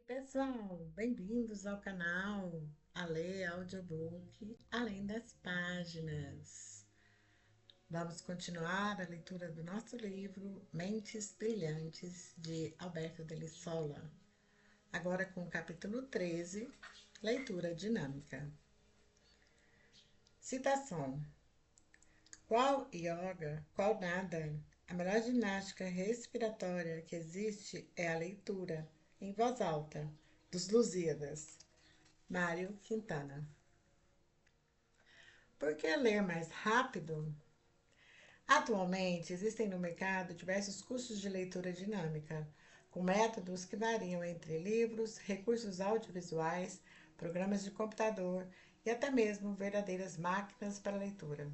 Pessoal, bem-vindos ao canal Ale Audiobook Além das Páginas. Vamos continuar a leitura do nosso livro Mentes Brilhantes, de Alberto Delissola. Agora com o capítulo 13, leitura dinâmica. Citação: qual yoga, qual nada, a melhor ginástica respiratória que existe é a leitura, em voz alta, dos Lusíadas. Mário Quintana. Por que ler mais rápido? Atualmente, existem no mercado diversos cursos de leitura dinâmica, com métodos que variam entre livros, recursos audiovisuais, programas de computador e até mesmo verdadeiras máquinas para leitura.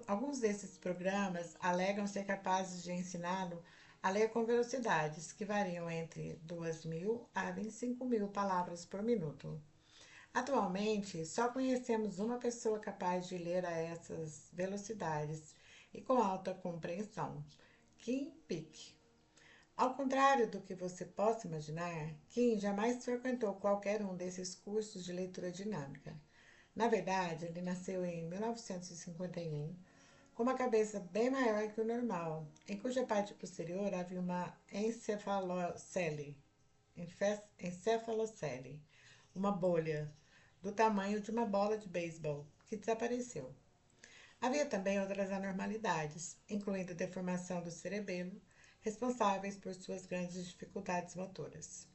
Alguns desses programas alegam ser capazes de ensiná-lo a ler com velocidades que variam entre 2.000 a 25.000 palavras por minuto. Atualmente, só conhecemos uma pessoa capaz de ler a essas velocidades e com alta compreensão: Kim Peek. Ao contrário do que você possa imaginar, Kim jamais frequentou qualquer um desses cursos de leitura dinâmica. Na verdade, ele nasceu em 1951 com uma cabeça bem maior que o normal, em cuja parte posterior havia uma encefalocele, uma bolha do tamanho de uma bola de beisebol, que desapareceu. Havia também outras anormalidades, incluindo a deformação do cerebelo, responsáveis por suas grandes dificuldades motoras.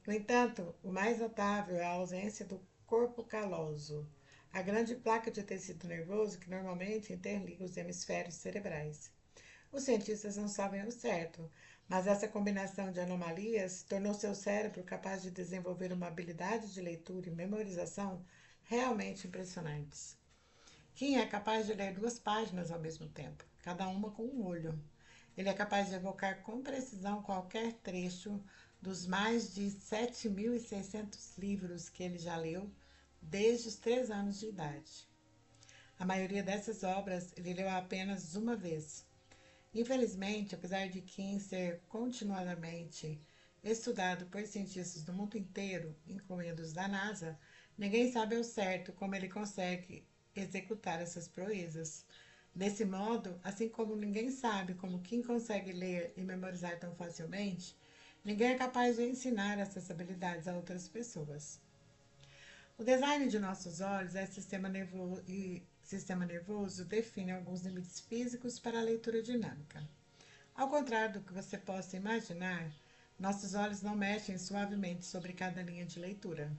No entanto, o mais notável é a ausência do corpo caloso, a grande placa de tecido nervoso que normalmente interliga os hemisférios cerebrais. Os cientistas não sabem ao certo, mas essa combinação de anomalias tornou seu cérebro capaz de desenvolver uma habilidade de leitura e memorização realmente impressionantes. Kim é capaz de ler 2 páginas ao mesmo tempo, cada uma com um olho. Ele é capaz de evocar com precisão qualquer trecho dos mais de 7.600 livros que ele já leu desde os 3 anos de idade. A maioria dessas obras ele leu apenas uma vez. Infelizmente, apesar de Kim ser continuadamente estudado por cientistas do mundo inteiro, incluindo os da NASA, ninguém sabe ao certo como ele consegue executar essas proezas. Desse modo, assim como ninguém sabe como Kim consegue ler e memorizar tão facilmente, ninguém é capaz de ensinar essas habilidades a outras pessoas. O design de nossos olhos sistema nervoso define alguns limites físicos para a leitura dinâmica. Ao contrário do que você possa imaginar, nossos olhos não mexem suavemente sobre cada linha de leitura.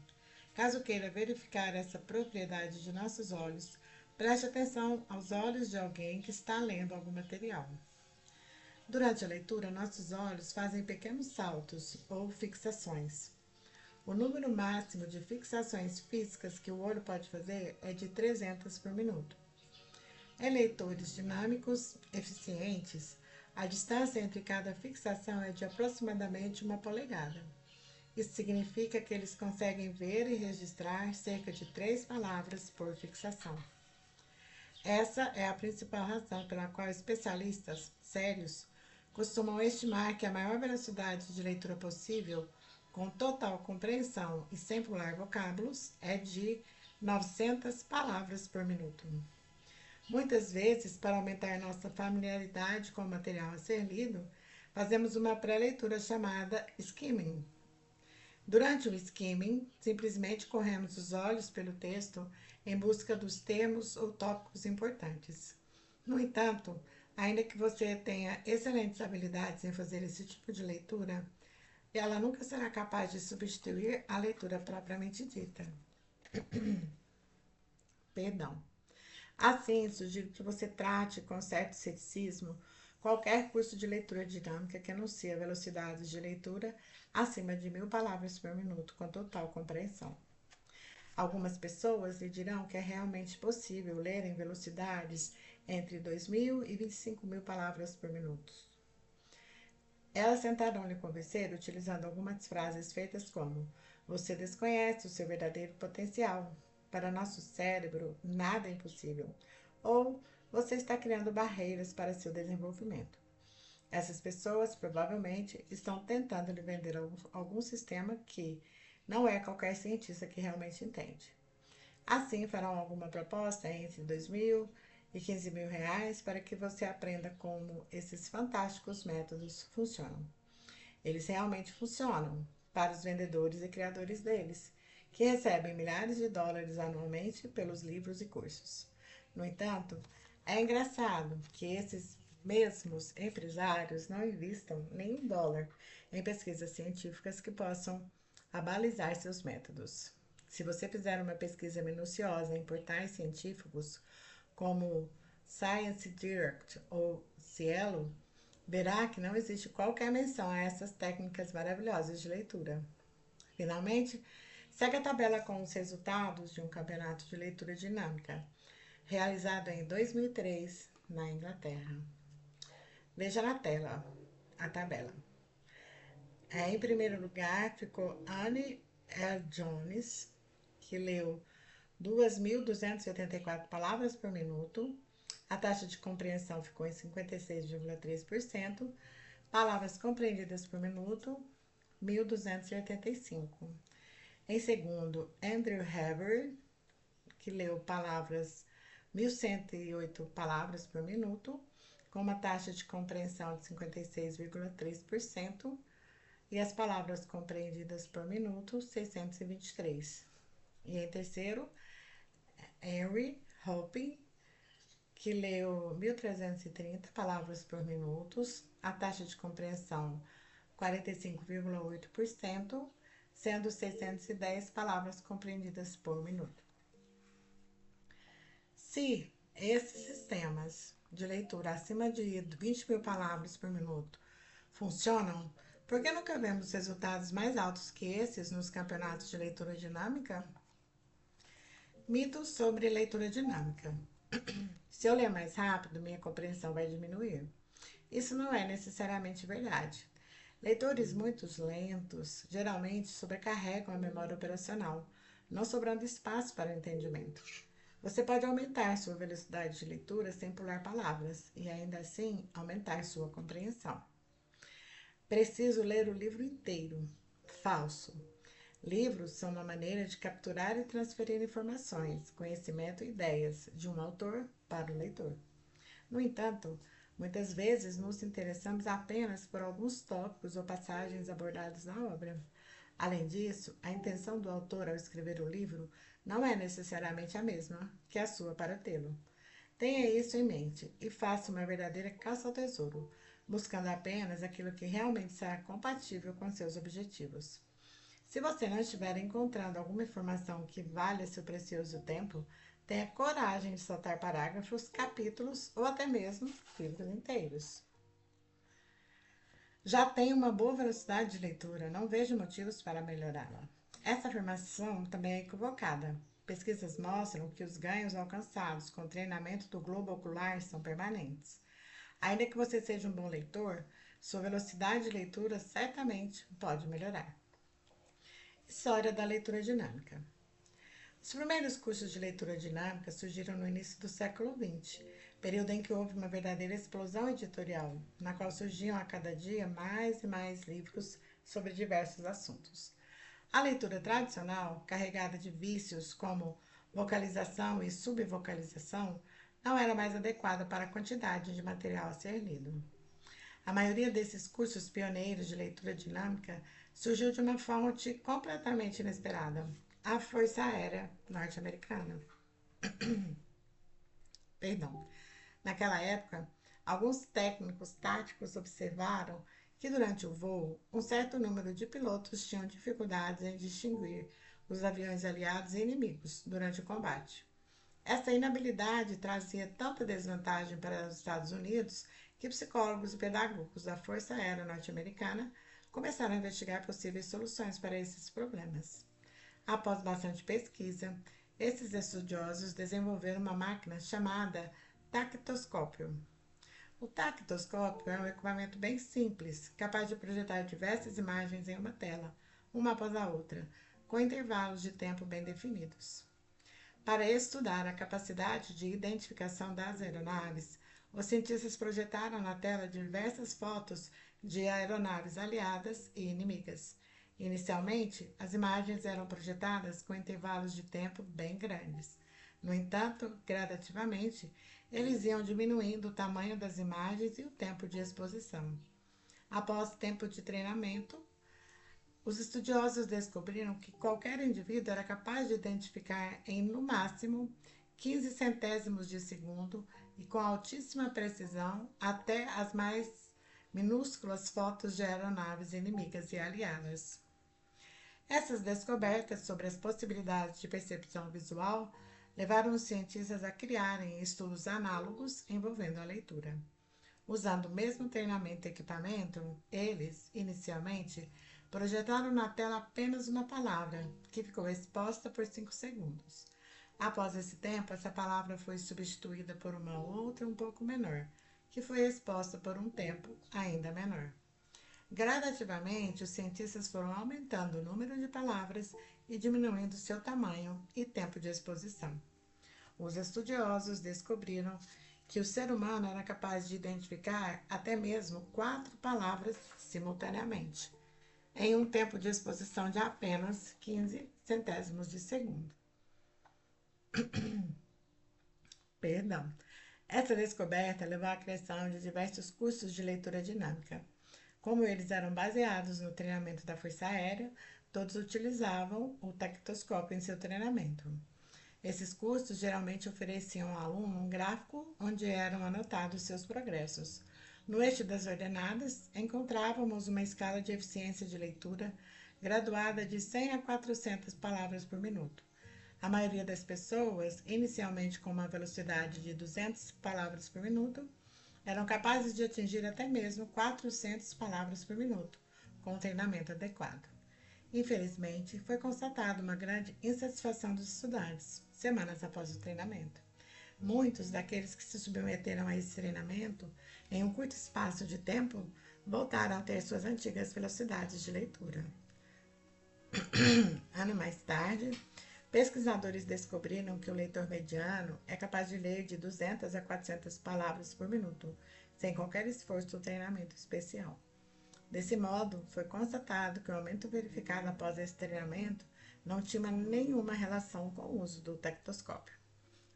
Caso queira verificar essa propriedade de nossos olhos, preste atenção aos olhos de alguém que está lendo algum material. Durante a leitura, nossos olhos fazem pequenos saltos ou fixações. O número máximo de fixações físicas que o olho pode fazer é de 300 por minuto. Em leitores dinâmicos eficientes, a distância entre cada fixação é de aproximadamente 1 polegada. Isso significa que eles conseguem ver e registrar cerca de 3 palavras por fixação. Essa é a principal razão pela qual especialistas sérios costumam estimar que a maior velocidade de leitura possível, com total compreensão e sem pular vocábulos, é de 900 palavras por minuto. Muitas vezes, para aumentar nossa familiaridade com o material a ser lido, fazemos uma pré-leitura chamada skimming. Durante o skimming, simplesmente corremos os olhos pelo texto em busca dos termos ou tópicos importantes. No entanto, ainda que você tenha excelentes habilidades em fazer esse tipo de leitura, ela nunca será capaz de substituir a leitura propriamente dita. Perdão. Assim, sugiro que você trate com certo ceticismo qualquer curso de leitura dinâmica que anuncia velocidades de leitura acima de 1.000 palavras por minuto com total compreensão. Algumas pessoas lhe dirão que é realmente possível ler em velocidades entre 2.000 e 25.000 palavras por minuto. Elas tentarão lhe convencer utilizando algumas frases feitas como: você desconhece o seu verdadeiro potencial. Para nosso cérebro, nada é impossível. Ou você está criando barreiras para seu desenvolvimento. Essas pessoas provavelmente estão tentando lhe vender algum sistema que não é qualquer cientista que realmente entende. Assim, farão alguma proposta entre 2.000 e 15 mil reais para que você aprenda como esses fantásticos métodos funcionam. Eles realmente funcionam para os vendedores e criadores deles, que recebem milhares de dólares anualmente pelos livros e cursos. No entanto, é engraçado que esses mesmos empresários não investam nem um dólar em pesquisas científicas que possam abalizar seus métodos. Se você fizer uma pesquisa minuciosa em portais científicos como Science Direct ou Cielo, verá que não existe qualquer menção a essas técnicas maravilhosas de leitura. Finalmente, segue a tabela com os resultados de um campeonato de leitura dinâmica, realizado em 2003 na Inglaterra. Veja na tela a tabela. Em primeiro lugar ficou Annie L. Jones, que leu 2.284 palavras por minuto. A taxa de compreensão ficou em 56,3%. Palavras compreendidas por minuto, 1.285. Em segundo, Andrew Haver, que leu 1.108 palavras por minuto, com uma taxa de compreensão de 56,3%, e as palavras compreendidas por minuto, 623. E em terceiro, Henry Hopping, que leu 1.330 palavras por minuto, a taxa de compreensão 45,8%, sendo 610 palavras compreendidas por minuto. Se esses sistemas de leitura acima de 20 mil palavras por minuto funcionam, por que nunca vemos resultados mais altos que esses nos campeonatos de leitura dinâmica? Mitos sobre leitura dinâmica. Se eu ler mais rápido, minha compreensão vai diminuir. Isso não é necessariamente verdade. Leitores muito lentos geralmente sobrecarregam a memória operacional, não sobrando espaço para o entendimento. Você pode aumentar sua velocidade de leitura sem pular palavras e ainda assim aumentar sua compreensão. Preciso ler o livro inteiro. Falso. Livros são uma maneira de capturar e transferir informações, conhecimento e ideias de um autor para o leitor. No entanto, muitas vezes nos interessamos apenas por alguns tópicos ou passagens abordados na obra. Além disso, a intenção do autor ao escrever o livro não é necessariamente a mesma que a sua para tê-lo. Tenha isso em mente e faça uma verdadeira caça ao tesouro, buscando apenas aquilo que realmente será compatível com seus objetivos. Se você não estiver encontrando alguma informação que valha seu precioso tempo, tenha coragem de saltar parágrafos, capítulos ou até mesmo livros inteiros. Já tenho uma boa velocidade de leitura, não vejo motivos para melhorá-la. Essa afirmação também é equivocada. Pesquisas mostram que os ganhos alcançados com o treinamento do globo ocular são permanentes. Ainda que você seja um bom leitor, sua velocidade de leitura certamente pode melhorar. História da leitura dinâmica. Os primeiros cursos de leitura dinâmica surgiram no início do século XX, período em que houve uma verdadeira explosão editorial, na qual surgiam a cada dia mais e mais livros sobre diversos assuntos. A leitura tradicional, carregada de vícios como vocalização e subvocalização, não era mais adequada para a quantidade de material a ser lido. A maioria desses cursos pioneiros de leitura dinâmica surgiu de uma fonte completamente inesperada: a Força Aérea Norte-Americana. Perdão. Naquela época, alguns técnicos táticos observaram que durante o voo, um certo número de pilotos tinham dificuldades em distinguir os aviões aliados e inimigos durante o combate. Essa inabilidade trazia tanta desvantagem para os Estados Unidos que psicólogos e pedagogos da Força Aérea Norte-Americana começaram a investigar possíveis soluções para esses problemas. Após bastante pesquisa, esses estudiosos desenvolveram uma máquina chamada tactoscópio. O tactoscópio é um equipamento bem simples, capaz de projetar diversas imagens em uma tela, uma após a outra, com intervalos de tempo bem definidos. Para estudar a capacidade de identificação das aeronaves, Os cientistas projetaram na tela diversas fotos de aeronaves aliadas e inimigas. Inicialmente, as imagens eram projetadas com intervalos de tempo bem grandes. No entanto, gradativamente, eles iam diminuindo o tamanho das imagens e o tempo de exposição. Após tempo de treinamento, os estudiosos descobriram que qualquer indivíduo era capaz de identificar em, no máximo, 15 centésimos de segundo e com altíssima precisão até as mais minúsculas fotos de aeronaves inimigas e aliadas. Essas descobertas sobre as possibilidades de percepção visual levaram os cientistas a criarem estudos análogos envolvendo a leitura. Usando o mesmo treinamento e equipamento, eles, inicialmente, projetaram na tela apenas uma palavra, que ficou exposta por 5 segundos. Após esse tempo, essa palavra foi substituída por uma outra um pouco menor, que foi exposta por um tempo ainda menor. Gradativamente, os cientistas foram aumentando o número de palavras e diminuindo seu tamanho e tempo de exposição. Os estudiosos descobriram que o ser humano era capaz de identificar até mesmo 4 palavras simultaneamente, em um tempo de exposição de apenas 15 centésimos de segundo. Perdão. Essa descoberta levou à criação de diversos cursos de leitura dinâmica. Como eles eram baseados no treinamento da Força Aérea, todos utilizavam o tactoscópio em seu treinamento. Esses cursos geralmente ofereciam ao aluno um gráfico onde eram anotados seus progressos. No eixo das ordenadas, encontrávamos uma escala de eficiência de leitura graduada de 100 a 400 palavras por minuto. A maioria das pessoas, inicialmente com uma velocidade de 200 palavras por minuto, eram capazes de atingir até mesmo 400 palavras por minuto, com um treinamento adequado. Infelizmente, foi constatada uma grande insatisfação dos estudantes, semanas após o treinamento. Muitos daqueles que se submeteram a esse treinamento, em um curto espaço de tempo, voltaram a ter suas antigas velocidades de leitura. Ano mais tarde, pesquisadores descobriram que o leitor mediano é capaz de ler de 200 a 400 palavras por minuto, sem qualquer esforço ou treinamento especial. Desse modo, foi constatado que o aumento verificado após esse treinamento não tinha nenhuma relação com o uso do tactoscópio.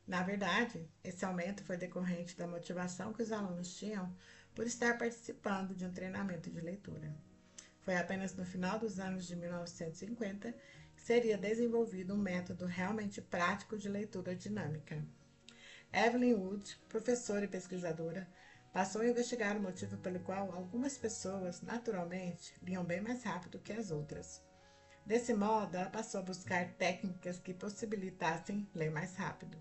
Na verdade, esse aumento foi decorrente da motivação que os alunos tinham por estar participando de um treinamento de leitura. Foi apenas no final dos anos de 1950 que seria desenvolvido um método realmente prático de leitura dinâmica. Evelyn Wood, professora e pesquisadora, passou a investigar o motivo pelo qual algumas pessoas, naturalmente, liam bem mais rápido que as outras. Desse modo, ela passou a buscar técnicas que possibilitassem ler mais rápido.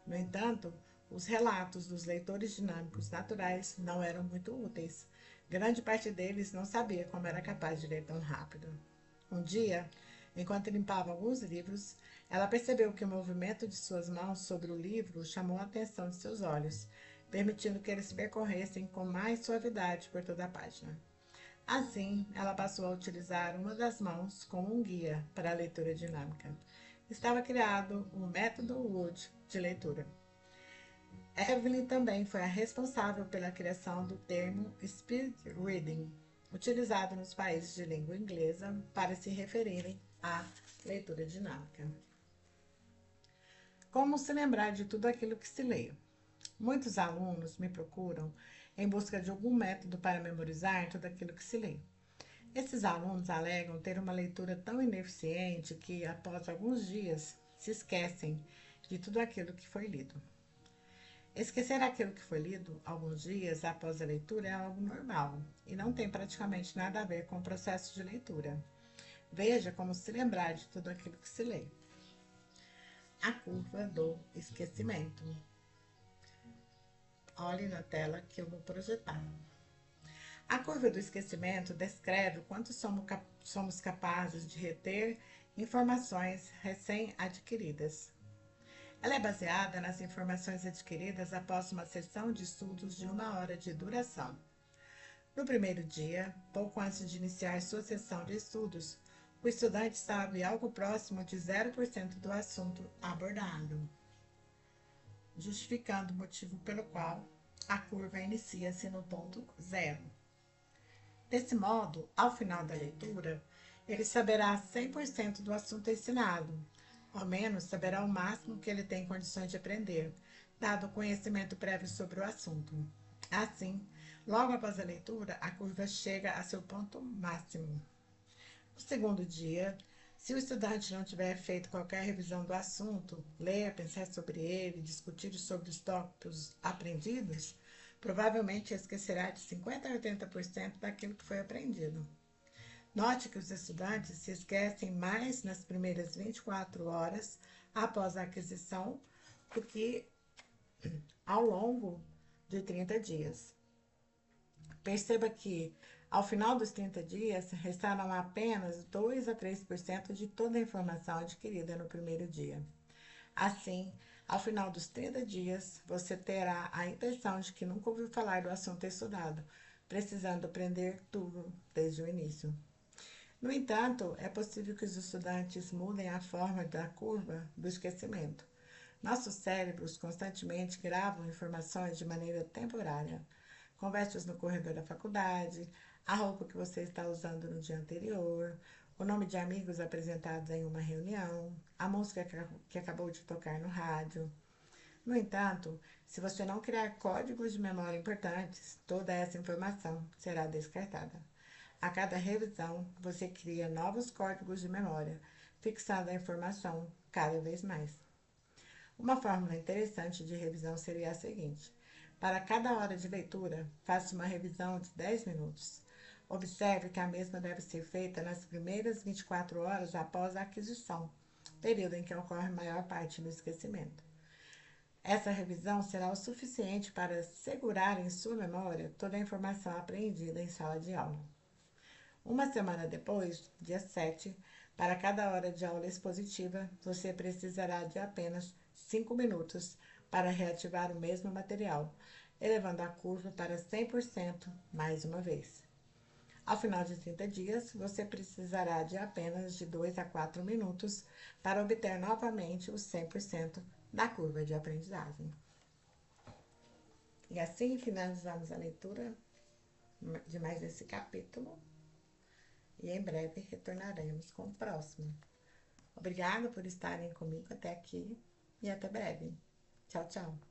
No entanto, os relatos dos leitores dinâmicos naturais não eram muito úteis. Grande parte deles não sabia como era capaz de ler tão rápido. Um dia, enquanto limpava alguns livros, ela percebeu que o movimento de suas mãos sobre o livro chamou a atenção de seus olhos, permitindo que eles percorressem com mais suavidade por toda a página. Assim, ela passou a utilizar uma das mãos como um guia para a leitura dinâmica. Estava criado o método Wood de leitura. Evelyn também foi a responsável pela criação do termo speed reading, utilizado nos países de língua inglesa para se referirem à leitura dinâmica. Como se lembrar de tudo aquilo que se lê? Muitos alunos me procuram em busca de algum método para memorizar tudo aquilo que se lê. Esses alunos alegam ter uma leitura tão ineficiente que, após alguns dias, se esquecem de tudo aquilo que foi lido. Esquecer aquilo que foi lido alguns dias após a leitura é algo normal e não tem praticamente nada a ver com o processo de leitura. Veja como se lembrar de tudo aquilo que se lê. A curva do esquecimento. Olhe na tela que eu vou projetar. A curva do esquecimento descreve o quanto somos capazes de reter informações recém-adquiridas. Ela é baseada nas informações adquiridas após uma sessão de estudos de 1 hora de duração. No primeiro dia, pouco antes de iniciar sua sessão de estudos, o estudante sabe algo próximo de 0% do assunto abordado, justificando o motivo pelo qual a curva inicia-se no ponto zero. Desse modo, ao final da leitura, ele saberá 100% do assunto ensinado, ao menos saberá o máximo que ele tem condições de aprender, dado o conhecimento prévio sobre o assunto. Assim, logo após a leitura, a curva chega a seu ponto máximo. No segundo dia, se o estudante não tiver feito qualquer revisão do assunto, ler, pensar sobre ele, discutir sobre os tópicos aprendidos, provavelmente esquecerá de 50 a 80% daquilo que foi aprendido. Note que os estudantes se esquecem mais nas primeiras 24 horas após a aquisição do que ao longo de 30 dias. Perceba que, ao final dos 30 dias, restaram apenas 2 a 3% de toda a informação adquirida no primeiro dia. Assim, ao final dos 30 dias, você terá a impressão de que nunca ouviu falar do assunto estudado, precisando aprender tudo desde o início. No entanto, é possível que os estudantes mudem a forma da curva do esquecimento. Nossos cérebros constantemente gravam informações de maneira temporária. Conversas no corredor da faculdade, a roupa que você está usando no dia anterior, o nome de amigos apresentados em uma reunião, a música que acabou de tocar no rádio. No entanto, se você não criar códigos de memória importantes, toda essa informação será descartada. A cada revisão, você cria novos códigos de memória, fixando a informação cada vez mais. Uma fórmula interessante de revisão seria a seguinte: para cada hora de leitura, faça uma revisão de 10 minutos. Observe que a mesma deve ser feita nas primeiras 24 horas após a aquisição, período em que ocorre a maior parte do esquecimento. Essa revisão será o suficiente para segurar em sua memória toda a informação apreendida em sala de aula. Uma semana depois, dia 7, para cada hora de aula expositiva, você precisará de apenas 5 minutos para reativar o mesmo material, elevando a curva para 100% mais uma vez. Ao final de 30 dias, você precisará de apenas de 2 a 4 minutos para obter novamente os 100% da curva de aprendizagem. E assim finalizamos a leitura de mais esse capítulo. E em breve retornaremos com o próximo. Obrigada por estarem comigo até aqui e até breve. Tchau, tchau.